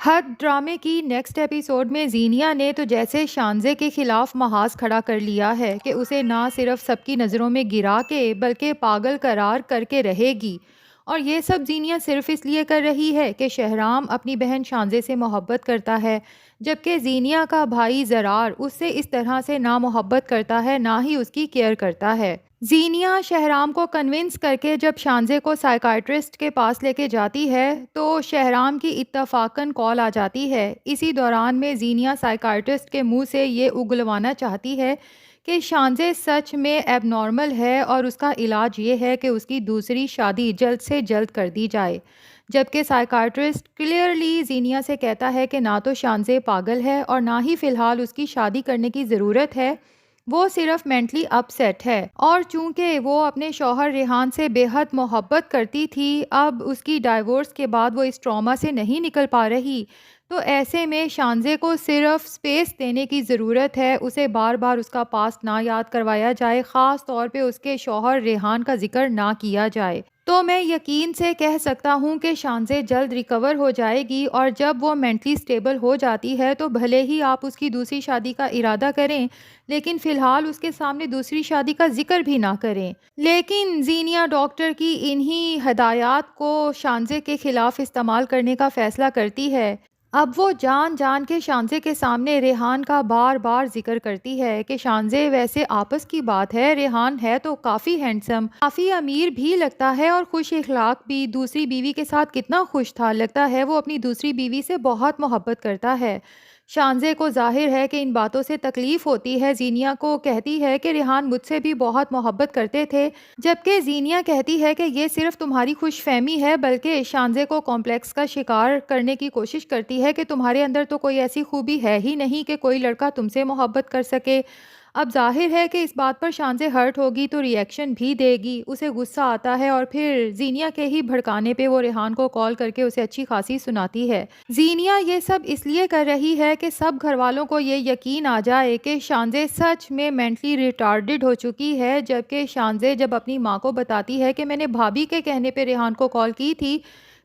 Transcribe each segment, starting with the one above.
حد ڈرامے کی نیکسٹ ایپیسوڈ میں زینیا نے تو جیسے شانزے کے خلاف محاذ کھڑا کر لیا ہے کہ اسے نہ صرف سب کی نظروں میں گرا کے بلکہ پاگل قرار کر کے رہے گی، اور یہ سب زینیا صرف اس لیے کر رہی ہے کہ شہرام اپنی بہن شانزے سے محبت کرتا ہے، جبکہ زینیا کا بھائی زرار اس سے اس طرح سے نہ محبت کرتا ہے نہ ہی اس کی کیئر کرتا ہے۔ زینیا شہرام کو کنونس کر کے جب شانزے کو سائیکائٹرسٹ کے پاس لے کے جاتی ہے تو شہرام کی اتفاقاً کال آ جاتی ہے۔ اسی دوران میں زینیا سائیکائٹرسٹ کے منہ سے یہ اگلوانا چاہتی ہے کہ شانزے سچ میں ایب نارمل ہے اور اس کا علاج یہ ہے کہ اس کی دوسری شادی جلد سے جلد کر دی جائے، جبکہ سائیکائٹرسٹ کلیئرلی زینیا سے کہتا ہے کہ نہ تو شانزے پاگل ہے اور نہ ہی فی الحال اس کی شادی کرنے کی ضرورت ہے، وہ صرف مینٹلی اپ سیٹ ہے، اور چونکہ وہ اپنے شوہر ریحان سے بے حد محبت کرتی تھی، اب اس کی ڈائیورس کے بعد وہ اس ٹراما سے نہیں نکل پا رہی، تو ایسے میں شانزے کو صرف سپیس دینے کی ضرورت ہے، اسے بار بار اس کا پاسٹ نہ یاد کروایا جائے، خاص طور پہ اس کے شوہر ریحان کا ذکر نہ کیا جائے۔ تو میں یقین سے کہہ سکتا ہوں کہ شانزے جلد ریکور ہو جائے گی، اور جب وہ مینٹلی سٹیبل ہو جاتی ہے تو بھلے ہی آپ اس کی دوسری شادی کا ارادہ کریں، لیکن فی الحال اس کے سامنے دوسری شادی کا ذکر بھی نہ کریں۔ لیکن زینیا ڈاکٹر کی انہی ہدایات کو شانزے کے خلاف استعمال کرنے کا فیصلہ کرتی ہے۔ اب وہ جان جان کے شانزے کے سامنے ریحان کا بار بار ذکر کرتی ہے کہ شانزے ویسے آپس کی بات ہے، ریحان ہے تو کافی ہینڈسم، کافی امیر بھی لگتا ہے اور خوش اخلاق بھی، دوسری بیوی کے ساتھ کتنا خوش تھا، لگتا ہے وہ اپنی دوسری بیوی سے بہت محبت کرتا ہے۔ شانزے کو ظاہر ہے کہ ان باتوں سے تکلیف ہوتی ہے، زینیا کو کہتی ہے کہ ریحان مجھ سے بھی بہت محبت کرتے تھے، جبکہ زینیا کہتی ہے کہ یہ صرف تمہاری خوش فہمی ہے، بلکہ شانزے کو کمپلیکس کا شکار کرنے کی کوشش کرتی ہے کہ تمہارے اندر تو کوئی ایسی خوبی ہے ہی نہیں کہ کوئی لڑکا تم سے محبت کر سکے۔ اب ظاہر ہے کہ اس بات پر شانزے ہرٹ ہوگی تو ری ایکشن بھی دے گی، اسے غصہ آتا ہے اور پھر زینیا کے ہی بھڑکانے پہ وہ ریحان کو کال کر کے اسے اچھی خاصی سناتی ہے۔ زینیا یہ سب اس لیے کر رہی ہے کہ سب گھر والوں کو یہ یقین آ جائے کہ شانزے سچ میں مینٹلی ریٹارڈڈ ہو چکی ہے، جبکہ شانزے جب اپنی ماں کو بتاتی ہے کہ میں نے بھابھی کے کہنے پہ ریحان کو کال کی تھی،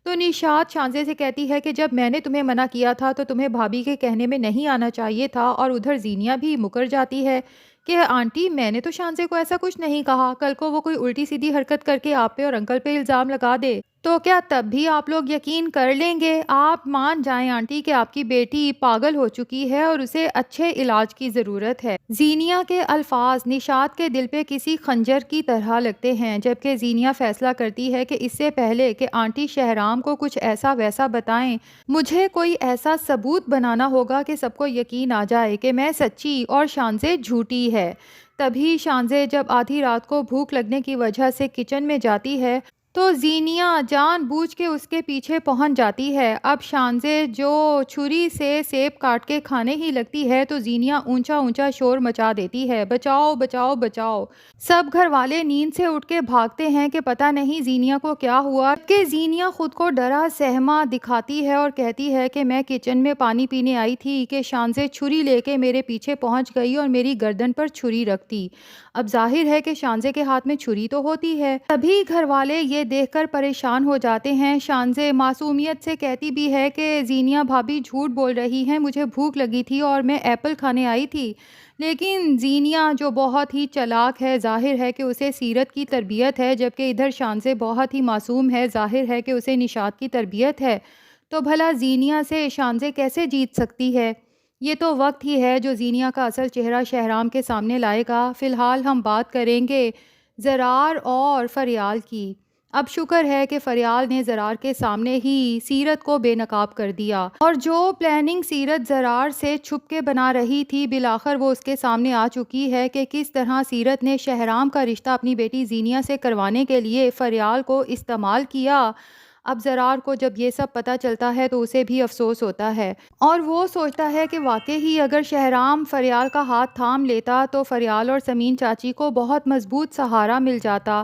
تو نشاط شانزے سے کہتی ہے کہ جب میں نے تمہیں منع کیا تھا تو تمہیں بھابھی کے کہنے میں نہیں آنا چاہیے تھا، اور ادھر زینیا بھی مکر جاتی ہے کہ آنٹی میں نے تو شانزے کو ایسا کچھ نہیں کہا، کل کو وہ کوئی الٹی سیدھی حرکت کر کے آپ پہ اور انکل پہ الزام لگا دے تو کیا تب بھی آپ لوگ یقین کر لیں گے؟ آپ مان جائیں آنٹی کہ آپ کی بیٹی پاگل ہو چکی ہے اور اسے اچھے علاج کی ضرورت ہے۔ زینیا کے الفاظ نشاط کے دل پہ کسی خنجر کی طرح لگتے ہیں، جبکہ زینیا فیصلہ کرتی ہے کہ اس سے پہلے کہ آنٹی شہرام کو کچھ ایسا ویسا بتائیں، مجھے کوئی ایسا ثبوت بنانا ہوگا کہ سب کو یقین آ جائے کہ میں سچی اور شانزے جھوٹی ہے۔ تبھی شانزے جب آدھی رات کو بھوک لگنے کی وجہ سے کچن میں جاتی ہے تو زینیا جان بوجھ کے اس کے پیچھے پہنچ جاتی ہے۔ اب شانزے جو چھری سے سیب کاٹ کے کھانے ہی لگتی ہے تو زینیا اونچا اونچا شور مچا دیتی ہے، بچاؤ بچاؤ بچاؤ۔ سب گھر والے نیند سے اٹھ کے بھاگتے ہیں کہ پتہ نہیں زینیا کو کیا ہوا، کہ زینیا خود کو ڈرا سہما دکھاتی ہے اور کہتی ہے کہ میں کچن میں پانی پینے آئی تھی کہ شانزے چھری لے کے میرے پیچھے پہنچ گئی اور میری گردن پر چھری رکھ دی۔ اب ظاہر ہے کہ شانزے کے ہاتھ میں چھری تو ہوتی ہے۔ تبھی گھر والے یہ دیکھ کر پریشان ہو جاتے ہیں۔ شانزے معصومیت سے کہتی بھی ہے کہ زینیا بھابھی جھوٹ بول رہی ہیں، مجھے بھوک لگی تھی اور میں ایپل کھانے آئی تھی، لیکن زینیا جو بہت ہی چلاک ہے، ظاہر ہے کہ اسے سیرت کی تربیت ہے، جبکہ ادھر شانزے بہت ہی معصوم ہے، ظاہر ہے کہ اسے نشاط کی تربیت ہے، تو بھلا زینیا سے شانزے کیسے جیت سکتی ہے؟ یہ تو وقت ہی ہے جو زینیا کا اصل چہرہ شہرام کے سامنے لائے گا۔ فی الحال ہم بات کریں گے زرار اور فریال کی۔ اب شکر ہے کہ فریال نے زرار کے سامنے ہی سیرت کو بے نقاب کر دیا، اور جو پلاننگ سیرت زرار سے چھپ کے بنا رہی تھی بالآخر وہ اس کے سامنے آ چکی ہے کہ کس طرح سیرت نے شہرام کا رشتہ اپنی بیٹی زینیا سے کروانے کے لیے فریال کو استعمال کیا۔ اب زرار کو جب یہ سب پتہ چلتا ہے تو اسے بھی افسوس ہوتا ہے، اور وہ سوچتا ہے کہ واقعی ہی اگر شہرام فریال کا ہاتھ تھام لیتا تو فریال اور سمین چاچی کو بہت مضبوط سہارا مل جاتا۔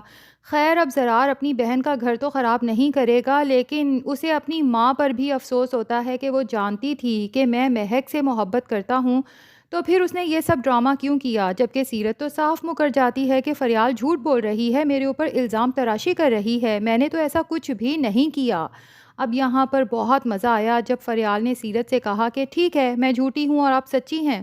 خیر اب زرار اپنی بہن کا گھر تو خراب نہیں کرے گا، لیکن اسے اپنی ماں پر بھی افسوس ہوتا ہے کہ وہ جانتی تھی کہ میں مہک سے محبت کرتا ہوں، تو پھر اس نے یہ سب ڈرامہ کیوں کیا، جبکہ سیرت تو صاف مکر جاتی ہے کہ فریال جھوٹ بول رہی ہے، میرے اوپر الزام تراشی کر رہی ہے، میں نے تو ایسا کچھ بھی نہیں کیا۔ اب یہاں پر بہت مزہ آیا جب فریال نے سیرت سے کہا کہ ٹھیک ہے میں جھوٹی ہوں اور آپ سچی ہیں،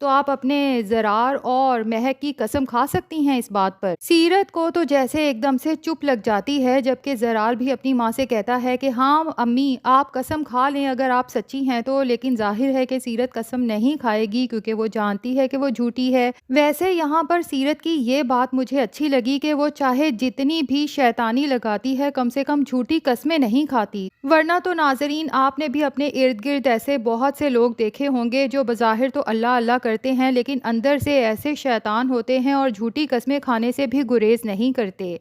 تو آپ اپنے زرار اور مہک کی قسم کھا سکتی ہیں اس بات پر۔ سیرت کو تو جیسے ایک دم سے چپ لگ جاتی ہے، جبکہ زرار بھی اپنی ماں سے کہتا ہے کہ ہاں امی آپ قسم کھا لیں اگر آپ سچی ہیں تو، لیکن ظاہر ہے کہ سیرت قسم نہیں کھائے گی کیونکہ وہ جانتی ہے کہ وہ جھوٹی ہے۔ ویسے یہاں پر سیرت کی یہ بات مجھے اچھی لگی کہ وہ چاہے جتنی بھی شیطانی لگاتی ہے کم سے کم جھوٹی قسمیں نہیں کھاتی، ورنہ تو ناظرین آپ نے بھی اپنے ارد گرد ایسے بہت سے لوگ دیکھے ہوں گے جو بظاہر تو اللہ اللہ کرتے ہیں لیکن اندر سے ایسے شیطان ہوتے ہیں اور جھوٹی قسمیں کھانے سے بھی گریز نہیں کرتے۔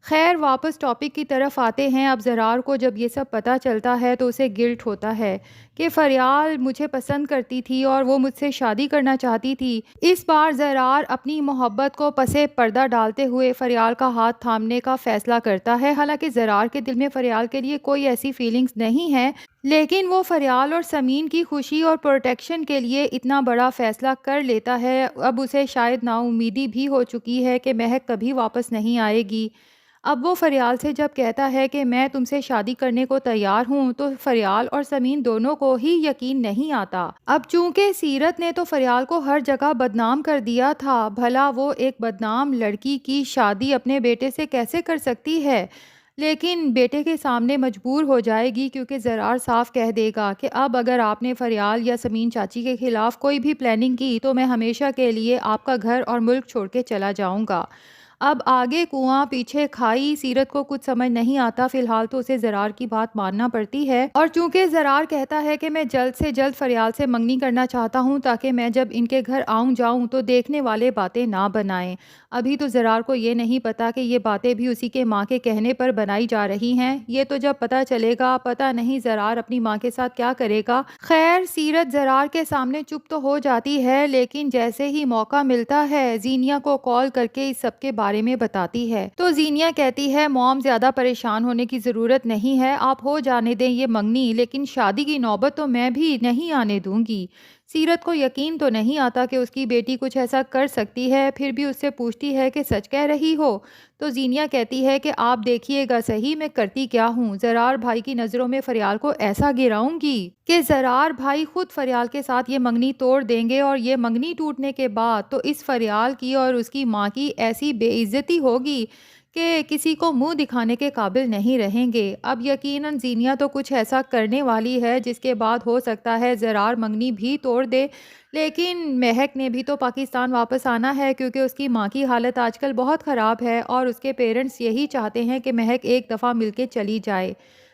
خیر واپس ٹاپک کی طرف آتے ہیں۔ اب زرار کو جب یہ سب پتہ چلتا ہے تو اسے گلٹ ہوتا ہے کہ فریال مجھے پسند کرتی تھی اور وہ مجھ سے شادی کرنا چاہتی تھی۔ اس بار زرار اپنی محبت کو پسے پردہ ڈالتے ہوئے فریال کا ہاتھ تھامنے کا فیصلہ کرتا ہے، حالانکہ زرار کے دل میں فریال کے لیے کوئی ایسی فیلنگز نہیں ہے، لیکن وہ فریال اور سمین کی خوشی اور پروٹیکشن کے لیے اتنا بڑا فیصلہ کر لیتا ہے۔ اب اسے شاید نا امیدی بھی ہو چکی ہے کہ مہک کبھی واپس نہیں آئے گی۔ اب وہ فریال سے جب کہتا ہے کہ میں تم سے شادی کرنے کو تیار ہوں تو فریال اور سمین دونوں کو ہی یقین نہیں آتا۔ اب چونکہ سیرت نے تو فریال کو ہر جگہ بدنام کر دیا تھا، بھلا وہ ایک بدنام لڑکی کی شادی اپنے بیٹے سے کیسے کر سکتی ہے؟ لیکن بیٹے کے سامنے مجبور ہو جائے گی کیونکہ زرار صاف کہہ دے گا کہ اب اگر آپ نے فریال یا سمین چاچی کے خلاف کوئی بھی پلاننگ کی تو میں ہمیشہ کے لیے آپ کا گھر اور ملک چھوڑ کے چلا جاؤں گا۔ اب آگے کنواں پیچھے کھائی، سیرت کو کچھ سمجھ نہیں آتا، فی الحال تو اسے زرار کی بات ماننا پڑتی ہے، اور چونکہ زرار کہتا ہے کہ میں جلد سے جلد فریال سے منگنی کرنا چاہتا ہوں تاکہ میں جب ان کے گھر آؤں جاؤں تو دیکھنے والے باتیں نہ بنائیں۔ ابھی تو زرار کو یہ نہیں پتا کہ یہ باتیں بھی اسی کے ماں کے کہنے پر بنائی جا رہی ہیں، یہ تو جب پتا چلے گا پتہ نہیں زرار اپنی ماں کے ساتھ کیا کرے گا۔ خیر سیرت زرار کے سامنے چپ تو ہو جاتی ہے، لیکن جیسے ہی موقع ملتا ہے زینیا کو کال کر کے اس سب کے بارے میں بتاتی ہے، تو زینیا کہتی ہے موم زیادہ پریشان ہونے کی ضرورت نہیں ہے، آپ ہو جانے دیں یہ منگنی، لیکن شادی کی نوبت تو میں بھی نہیں آنے دوں گی۔ سیرت کو یقین تو نہیں آتا کہ اس کی بیٹی کچھ ایسا کر سکتی ہے، پھر بھی اس سے پوچھتی ہے کہ سچ کہہ رہی ہو؟ تو زینیا کہتی ہے کہ آپ دیکھیے گا صحیح میں کرتی کیا ہوں، زرار بھائی کی نظروں میں فریال کو ایسا گراؤں گی کہ زرار بھائی خود فریال کے ساتھ یہ منگنی توڑ دیں گے، اور یہ منگنی ٹوٹنے کے بعد تو اس فریال کی اور اس کی ماں کی ایسی بے عزتی ہوگی کہ کسی کو منہ دکھانے کے قابل نہیں رہیں گے۔ اب یقیناً زینیا تو کچھ ایسا کرنے والی ہے جس کے بعد ہو سکتا ہے زرار منگنی بھی توڑ دے، لیکن مہک نے بھی تو پاکستان واپس آنا ہے کیونکہ اس کی ماں کی حالت آج کل بہت خراب ہے اور اس کے پیرنٹس یہی چاہتے ہیں کہ مہک ایک دفعہ مل کے چلی جائے۔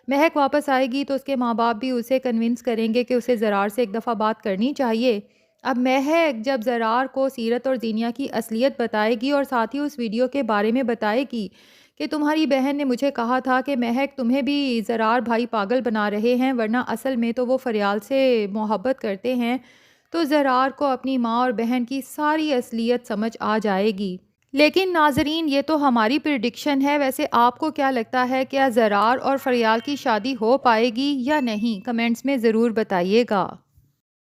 مہک واپس آئے گی تو اس کے ماں باپ بھی اسے کنونس کریں گے کہ اسے زرار سے ایک دفعہ بات کرنی چاہیے۔ اب مہک جب زرار کو سیرت اور زینیا کی اصلیت بتائے گی اور ساتھ ہی اس ویڈیو کے بارے میں بتائے گی کہ تمہاری بہن نے مجھے کہا تھا کہ مہک تمہیں بھی زرار بھائی پاگل بنا رہے ہیں ورنہ اصل میں تو وہ فریال سے محبت کرتے ہیں، تو زرار کو اپنی ماں اور بہن کی ساری اصلیت سمجھ آ جائے گی۔ لیکن ناظرین یہ تو ہماری پریڈکشن ہے، ویسے آپ کو کیا لگتا ہے کیا زرار اور فریال کی شادی ہو پائے گی یا نہیں؟ کمنٹس میں ضرور بتائیے گا۔